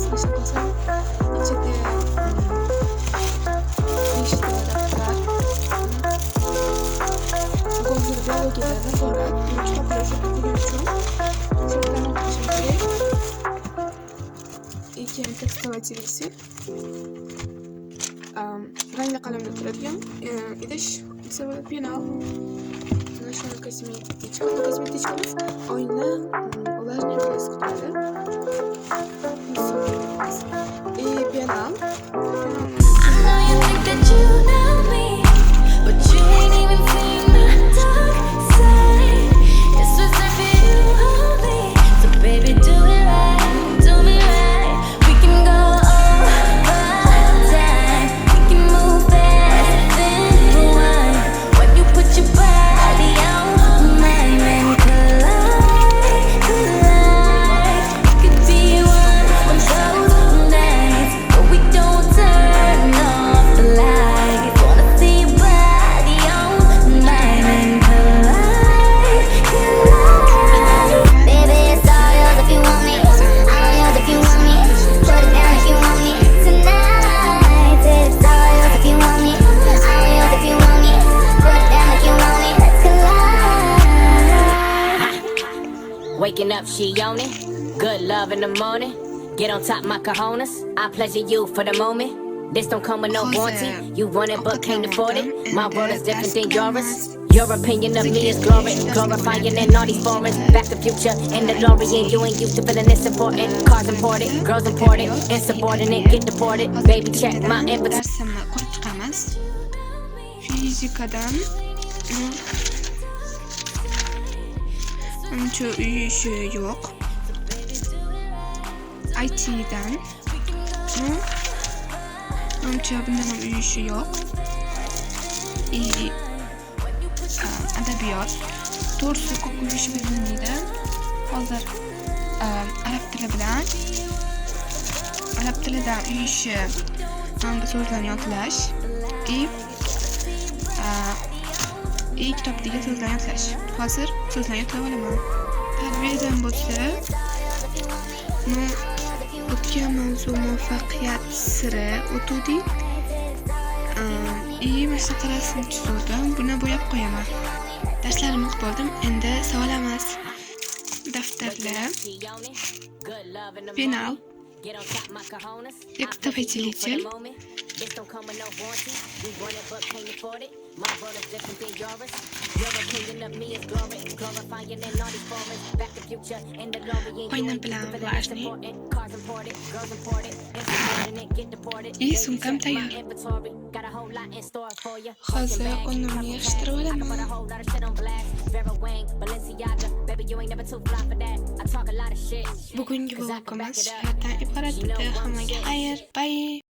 qilishni qolsam ichida nechta daftar hozir biologiyadan iborat kitoblar o'qib uchun o'shalarni o'qishim kerak. Keyin tekstovatilisi rangli qalamda turadigan idish penal national kosmetika emas oyna влажный блеск turadi. Penal Waking up, she on it. Good love in the morning. Get on top, my cojones. I pleasure you for the moment. This don't come with no warranty. You want it but can't afford it. My world is different than yours. Your opinion of me is glory. Glorifying in all these forums. Back to future in the DeLorean. You ain't used to feeling this important. Cars imported, girls imported. Insubordinate, get deported. Baby check my invitation. darsimni ko'rib chiqamiz. Fizikadan uncha uyishi yo'q. ITdan uncha bundan ham uyishi yo'q. Adabiyot to'g'risi ko'p uyishi bilmaydi. Hozir arab tilidan uyishi hamda so'zlarni yodlash kitobdagi so'zlarni yodlash. Hozir so'zlarni yodlab olaman. Tarbiyadan bo'lsa, o'tgan mavzu muvaffaqiyat siri o'tuvdik. Masaqa rasm chizuvdim. Buni bo'yab qo'yaman. Darslarim bo'ldim. Endi savolamiz. Daftarlar, penal, tekstovatilитель, oyna bilan влажный и sumkam tayyor. Hozir o'rnimni yig'ishtirib olaman. Bugungi vlogimiz shulardan iborat edi. Hammaga xayr, bye.